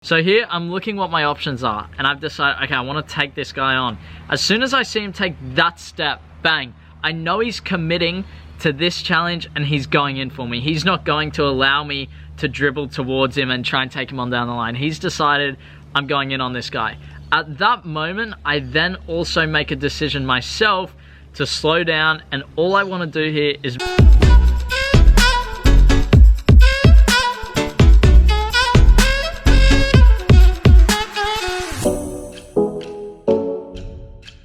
So here I'm looking what my options are, and I've decided, okay, I want to take this guy on. As soon as I see him take that step, bang, I know he's committing to this challenge and he's going in for me. He's not going to allow me to dribble towards him and try and take him on down the line. He's decided I'm going in on this guy. At that moment, I then also make a decision myself to slow down, and all I want to do here is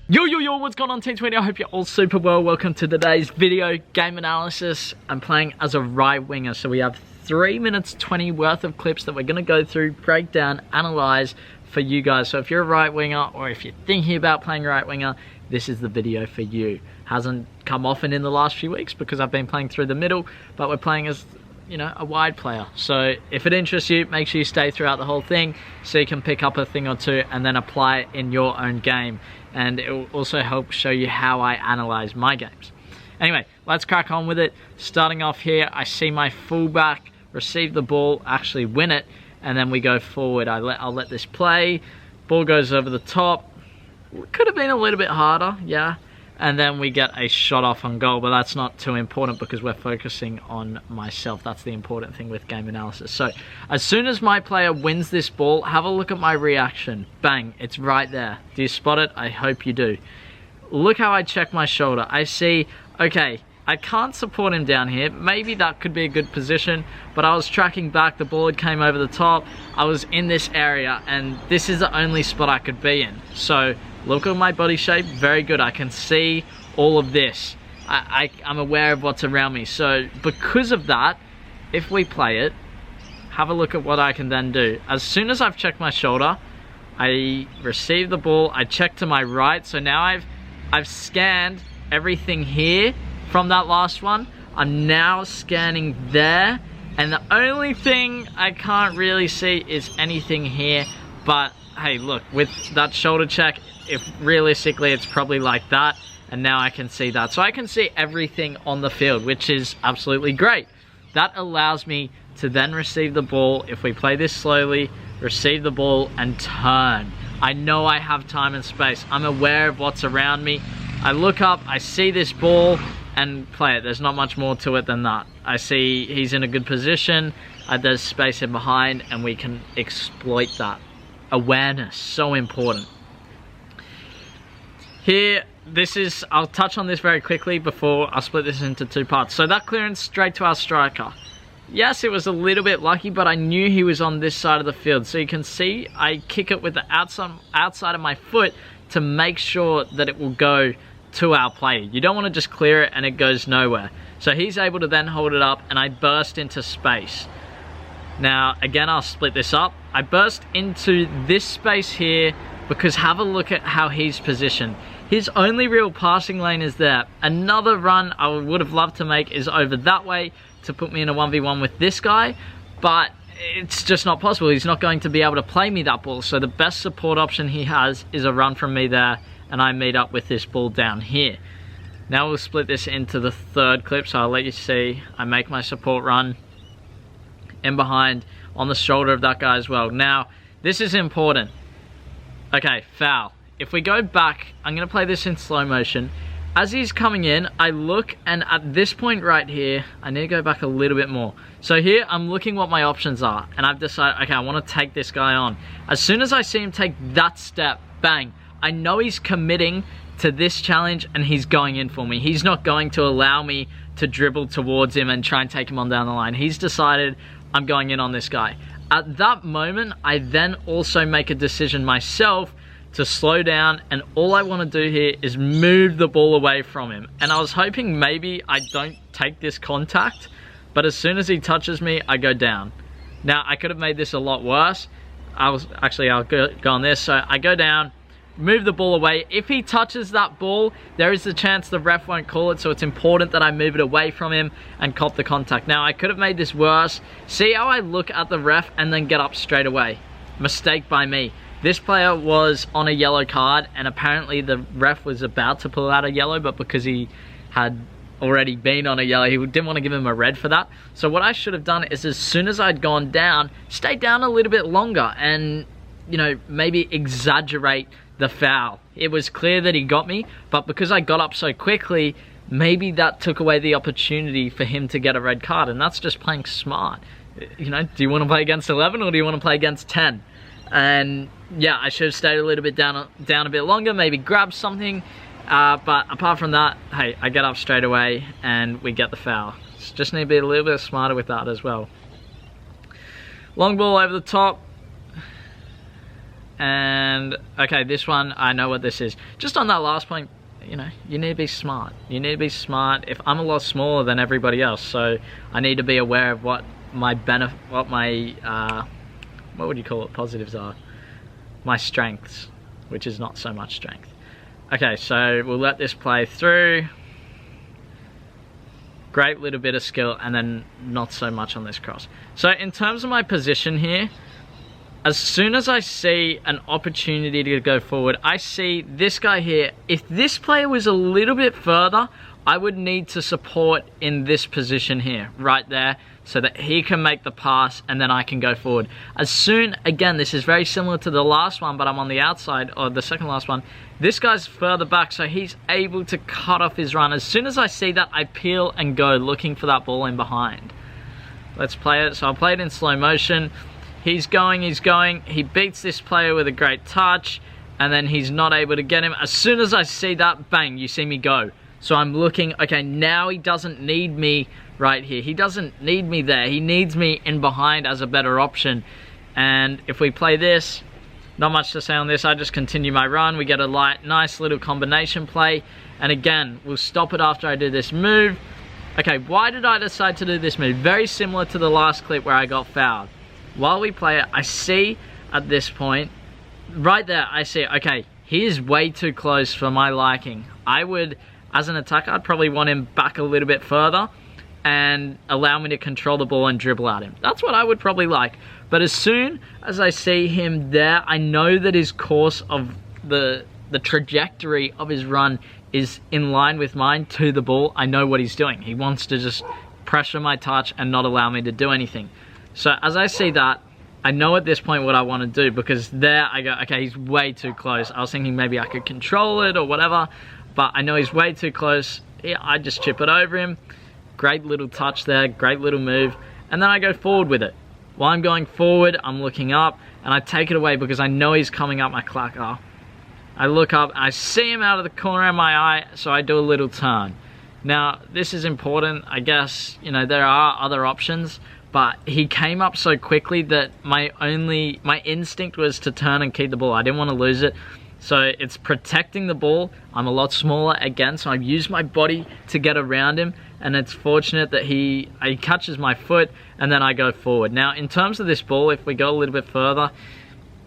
Yo, what's going on Team 20? I hope you're all super well. Welcome to today's video game analysis. I'm playing as a right winger, so we have 3 minutes 20 worth of clips that we're going to go through, break down, analyze for you guys. So if you're a right winger, or if you're thinking about playing right winger, this is the video for you. Hasn't come often in the last few weeks because I've been playing through the middle, but we're playing as, you know, a wide player. So if it interests you, make sure you stay throughout the whole thing so you can pick up a thing or two and then apply it in your own game. And it will also help show you how I analyze my games. Anyway, let's crack on with it. Starting off here, I see my fullback receive the ball, actually win it, and then we go forward. I'll let this play. Ball goes over the top. Could have been a little bit harder, yeah. And then we get a shot off on goal, but that's not too important because we're focusing on myself. That's the important thing with game analysis. So as soon as my player wins this ball, have a look at my reaction. Bang, it's right there. Do you spot it? I hope you do. Look how I check my shoulder. I see, okay, I can't support him down here. Maybe that could be a good position, but I was tracking back. The ball came over the top. I was in this area, and this is the only spot I could be in. So look at my body shape, very good. I can see all of this. I'm aware of what's around me. So because of that, if we play it, have a look at what I can then do. As soon as I've checked my shoulder, I receive the ball, I check to my right. So now I've scanned everything here from that last one. I'm now scanning there, and the only thing I can't really see is anything here. But hey, look, with that shoulder check, if realistically it's probably like that, and now I can see that. So I can see everything on the field, which is absolutely great. That allows me to then receive the ball. If we play this slowly, receive the ball and turn. I know I have time and space. I'm aware of what's around me. I look up, I see this ball and play it. There's not much more to it than that. I see he's in a good position. There's space in behind, and we can exploit that. Awareness, so important. Here, I'll touch on this very quickly before I split this into two parts. So that clearance straight to our striker. Yes, it was a little bit lucky, but I knew he was on this side of the field. So you can see I kick it with the outside of my foot to make sure that it will go to our player. You don't want to just clear it and it goes nowhere. So he's able to then hold it up, and I burst into space. Now, again, I'll split this up. I burst into this space here because have a look at how he's positioned. His only real passing lane is there. Another run I would have loved to make is over that way to put me in a 1v1 with this guy, but it's just not possible. He's not going to be able to play me that ball. So the best support option he has is a run from me there, and I meet up with this ball down here. Now we'll split this into the third clip, so I'll let you see. I make my support run in behind on the shoulder of that guy as well. Now, this is important. Okay, foul. If we go back, I'm going to play this in slow motion. As he's coming in, I look, and at this point right here, I need to go back a little bit more. So here, I'm looking what my options are, and I've decided, okay, I want to take this guy on. As soon as I see him take that step, bang, I know he's committing to this challenge and he's going in for me. He's not going to allow me to dribble towards him and try and take him on down the line. He's decided I'm going in on this guy. At that moment, I then also make a decision myself to slow down, and all I want to do here is move the ball away from him. And I was hoping maybe I don't take this contact, but as soon as he touches me, I go down. Now, I could have made this a lot worse. I'll go on this. So I go down, move the ball away. If he touches that ball, there is the chance the ref won't call it, so it's important that I move it away from him and cop the contact. Now, I could have made this worse. See how I look at the ref and then get up straight away? Mistake by me. This player was on a yellow card, and apparently the ref was about to pull out a yellow, but because he had already been on a yellow. He didn't want to give him a red for that. So what I should have done is, as soon as I'd gone down, stay down a little bit longer and, you know, maybe exaggerate the foul. It was clear that he got me, but because I got up so quickly, maybe that took away the opportunity for him to get a red card, and that's just playing smart. You know, do you want to play against 11 or do you want to play against 10? And yeah, I should have stayed a little bit down a bit longer, maybe grab something. But apart from that, hey, I get up straight away and we get the foul. Just need to be a little bit smarter with that as well. Long ball over the top. And okay, this one, I know what this is. Just on that last point, you know, you need to be smart. You need to be smart. If I'm a lot smaller than everybody else, so I need to be aware of what my what would you call it, positives are. My strengths, which is not so much strength. Okay, so we'll let this play through. Great little bit of skill, and then not so much on this cross. So in terms of my position here, as soon as I see an opportunity to go forward, I see this guy here. If this player was a little bit further, I would need to support in this position here, right there, so that he can make the pass and then I can go forward. As soon, again, this is very similar to the last one, but I'm on the outside, or the second last one. This guy's further back, so he's able to cut off his run. As soon as I see that, I peel and go, looking for that ball in behind. Let's play it. So I'll play it in slow motion. He's going, he beats this player with a great touch, and then he's not able to get him. As soon as I see that, bang, you see me go. So I'm looking, okay, now he doesn't need me right here. He doesn't need me there. He needs me in behind as a better option. And if we play this, not much to say on this. I just continue my run. We get a nice little combination play. And again, we'll stop it after I do this move. Okay, why did I decide to do this move? Very similar to the last clip where I got fouled. While we play it, I see at this point, right there, I see, okay, he is way too close for my liking. I would, as an attacker, I'd probably want him back a little bit further and allow me to control the ball and dribble at him. That's what I would probably like. But as soon as I see him there, I know that his course of the trajectory of his run is in line with mine to the ball. I know what he's doing. He wants to just pressure my touch and not allow me to do anything. So as I see that, I know at this point what I want to do, because there I go, okay, he's way too close. I was thinking maybe I could control it or whatever, but I know he's way too close. Yeah, I just chip it over him. Great little touch there, great little move. And then I go forward with it. While I'm going forward, I'm looking up and I take it away because I know he's coming up my clacker. I look up, I see him out of the corner of my eye, so I do a little turn. Now, this is important. I guess, you know, there are other options, but he came up so quickly that my instinct was to turn and keep the ball. I didn't want to lose it. So it's protecting the ball. I'm a lot smaller again, so I've used my body to get around him, and it's fortunate that he catches my foot and then I go forward. Now, in terms of this ball, if we go a little bit further,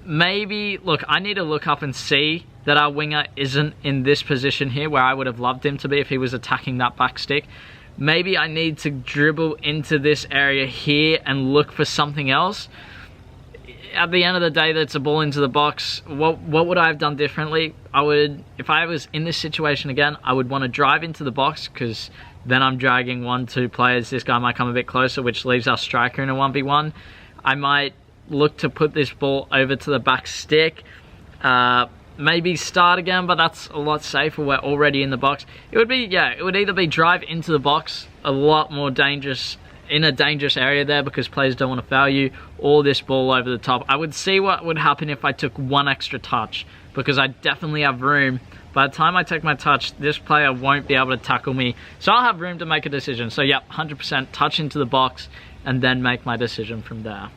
maybe, look, I need to look up and see that our winger isn't in this position here where I would have loved him to be if he was attacking that back stick. Maybe I need to dribble into this area here and look for something else. At the end of the day, that's a ball into the box. What would I have done differently? I would, if I was in this situation again, I would want to drive into the box, because then I'm dragging 1-2 players. This guy might come a bit closer, which leaves our striker in a 1v1. I might look to put this ball over to the back stick. Maybe start again, but that's a lot safer. We're already in the box. It would be, yeah, it would either be drive into the box, a lot more dangerous, in a dangerous area there because players don't want to foul you, or this ball over the top. I would see what would happen if I took one extra touch, because I definitely have room. By the time I take my touch, this player won't be able to tackle me, so I'll have room to make a decision. So yeah, 100% touch into the box and then make my decision from there.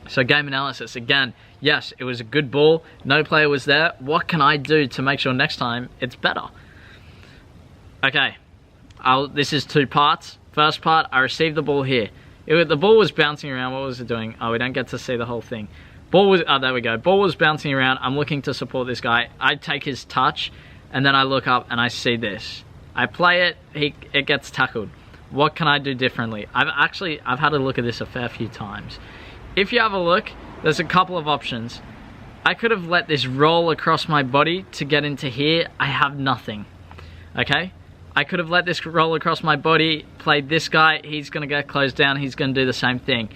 So game analysis, again, yes, it was a good ball. No player was there. What can I do to make sure next time it's better? Okay, this is two parts. First part, I received the ball here. The ball was bouncing around. What was it doing? Oh, we don't get to see the whole thing. Ball was, oh, there we go. Ball was bouncing around. I'm looking to support this guy. I take his touch, and then I look up and I see this. I play it, it gets tackled. What can I do differently? I've had a look at this a fair few times. If you have a look, there's a couple of options. I could have let this roll across my body to get into here. I have nothing, okay? I could have let this roll across my body, played this guy, he's going to get closed down, he's going to do the same thing.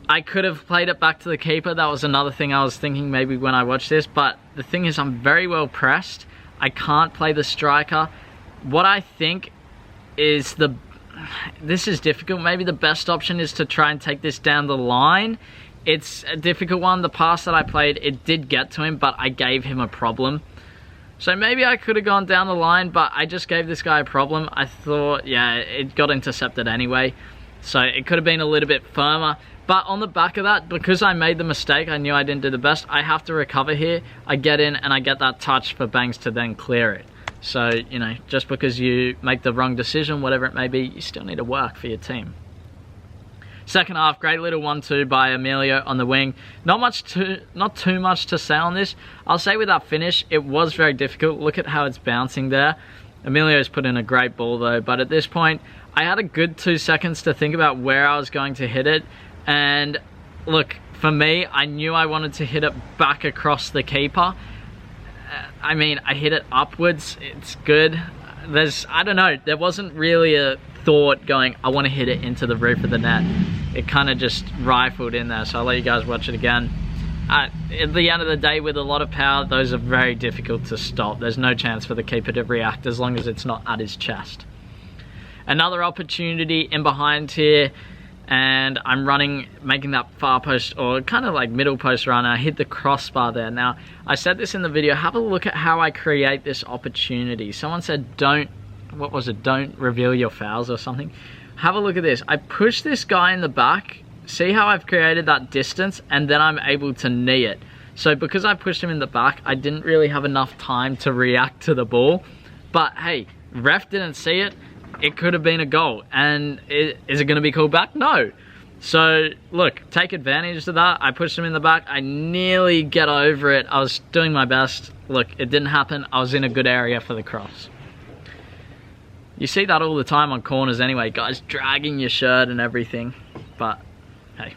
I could have played it back to the keeper. That was another thing I was thinking maybe when I watched this, but the thing is I'm very well pressed. I can't play the striker. What I think is this is difficult. Maybe the best option is to try and take this down the line. It's a difficult one. The pass that I played, it did get to him, but I gave him a problem. So maybe I could have gone down the line, but I just gave this guy a problem. I thought, yeah, it got intercepted anyway. So it could have been a little bit firmer. But on the back of that, because I made the mistake, I knew I didn't do the best, I have to recover here. I get in and I get that touch for Banks to then clear it. So, you know, just because you make the wrong decision, whatever it may be, you still need to work for your team. Second half, great little 1-2 by Emilio on the wing. Not too much to say on this. I'll say with that finish, it was very difficult. Look at how it's bouncing there. Emilio's put in a great ball though, but at this point, I had a good 2 seconds to think about where I was going to hit it. And look, for me, I knew I wanted to hit it back across the keeper. I mean, I hit it upwards. It's good. I don't know, there wasn't really a thought going, I want to hit it into the roof of the net. It kind of just rifled in there, so I'll let you guys watch it again. At the end of the day, with a lot of power, those are very difficult to stop. There's no chance for the keeper to react as long as it's not at his chest. Another opportunity in behind here, and I'm making that far post, or kind of like middle post run, and I hit the crossbar there. Now, I said this in the video, have a look at how I create this opportunity. Someone said, don't reveal your fouls or something. Have a look at this. I push this guy in the back, see how I've created that distance, and then I'm able to knee it. So because I pushed him in the back, I didn't really have enough time to react to the ball. But hey, ref didn't see it. It could have been a goal. And is it going to be called back? No. So look, take advantage of that. I pushed him in the back. I nearly get over it. I was doing my best. Look, it didn't happen. I was in a good area for the cross. You see that all the time on corners anyway, guys dragging your shirt and everything. But hey,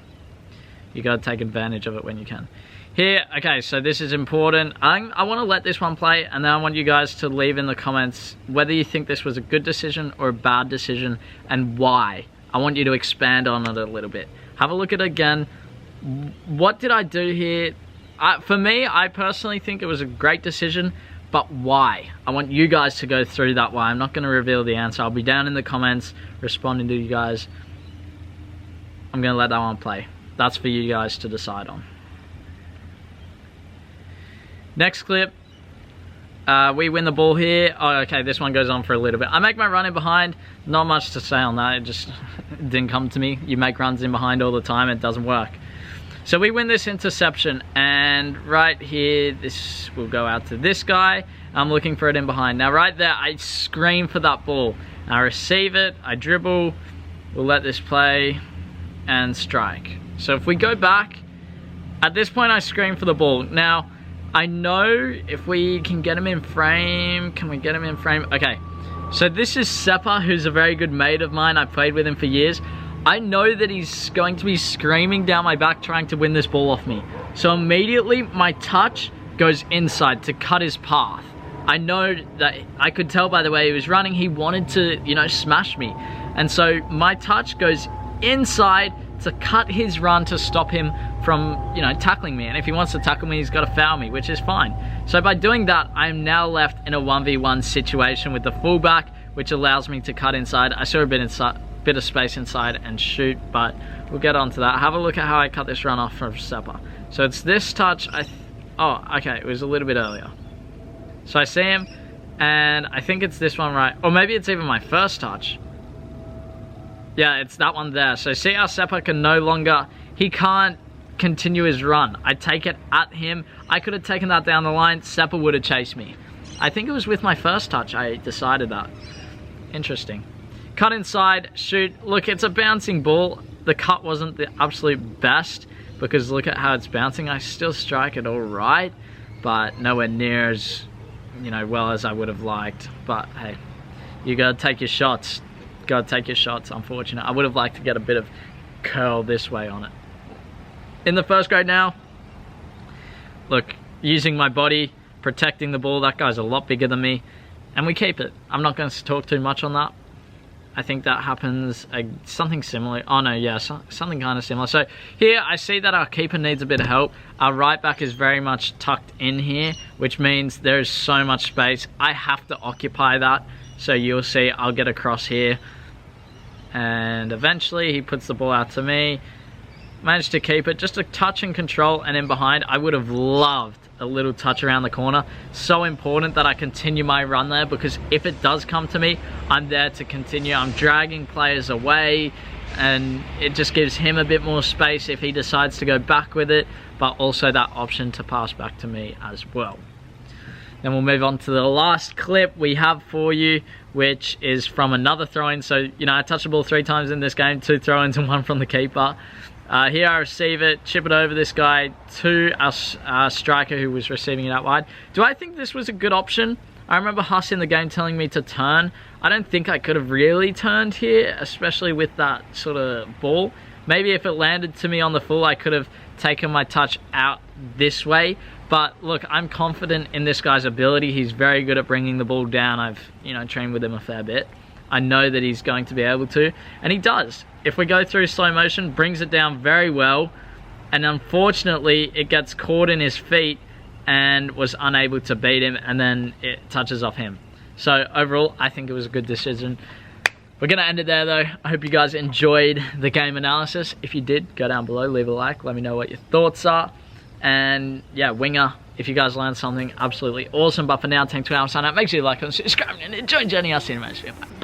you gotta take advantage of it when you can. Here, okay, so this is important. I want to let this one play, and then I want you guys to leave in the comments whether you think this was a good decision or a bad decision, and why. I want you to expand on it a little bit. Have a look at it again. What did I do here? For me, I personally think it was a great decision, but why? I want you guys to go through that why. I'm not going to reveal the answer. I'll be down in the comments responding to you guys. I'm going to let that one play. That's for you guys to decide on. Next clip, we win the ball here. Oh, okay, this one goes on for a little bit. I make my run in behind. Not much to say on that. It just didn't come to me. You make runs in behind all the time, it doesn't work. So we win this interception, and right here, this will go out to this guy. I'm looking for it in behind. Now right there, I scream for that ball. I receive it, I dribble, we'll let this play, and strike. So if we go back, at this point I scream for the ball. Now, I know if we can get him in frame, can we get him in frame? Okay, so this is Stepzz, who's a very good mate of mine. I've played with him for years. I know that he's going to be screaming down my back trying to win this ball off me. So immediately my touch goes inside to cut his path. I know that, I could tell by the way he was running, he wanted to, you know, smash me. And so my touch goes inside to cut his run to stop him from, you know, tackling me. And if he wants to tackle me, he's got to foul me, which is fine. So by doing that, I'm now left in a 1v1 situation with the fullback, which allows me to cut inside. I saw a bit of space inside and shoot, but we'll get on to that. Have a look at how I cut this run off from Stepzz. So it's this touch. Oh, okay, it was a little bit earlier. So I see him, and I think it's this one, right? Or maybe it's even my first touch. Yeah, it's that one there. So see how Stepzz can no longer, he can't continue his run. I take it at him. I could have taken that down the line. Stepzz would have chased me. I think it was with my first touch I decided that. Interesting. Cut inside, shoot. Look, it's a bouncing ball. The cut wasn't the absolute best because look at how it's bouncing. I still strike it all right, but nowhere near as, you know, well as I would have liked. But hey, you gotta take your shots. Gotta take your shots, unfortunate. I would have liked to get a bit of curl this way on it. In the first grade now, look, using my body, protecting the ball. That guy's a lot bigger than me. and we keep it. I'm not going to talk too much on that. I think that happens something similar. Oh no, yeah, something kind of similar. So here I see that our keeper needs a bit of help. Our right back is very much tucked in here, which means there is so much space. I have to occupy that. So you'll see I'll get across here, and eventually he puts the ball out to me. Managed to keep it, just a touch and control, and in behind. I would have loved a little touch around the corner. So important that I continue my run there, because if it does come to me, I'm there to continue. I'm dragging players away, and it just gives him a bit more space if he decides to go back with it, but also that option to pass back to me as well. Then we'll move on to the last clip we have for you, which is from another throw-in. So, you know, I touched the ball 3 times in this game, 2 throw-ins and 1 from the keeper. Here I receive it, chip it over this guy to our striker who was receiving it out wide. Do I think this was a good option? I remember Huss in the game telling me to turn. I don't think I could have really turned here, especially with that sort of ball. Maybe if it landed to me on the full, I could have taken my touch out this way. But look, I'm confident in this guy's ability. He's very good at bringing the ball down. I've, you know, trained with him a fair bit. I know that he's going to be able to, and he does. If we go through slow motion, brings it down very well, and unfortunately it gets caught in his feet and was unable to beat him, and then it touches off him. So overall, I think it was a good decision. We're gonna end it there though. I hope you guys enjoyed the game analysis. If you did, go down below, leave a like, let me know what your thoughts are. And yeah, winger, if you guys learned something, absolutely awesome. But for now, thanks for signing up. Make sure you like and subscribe and enjoy the journey. I'll see you in the next video. Bye.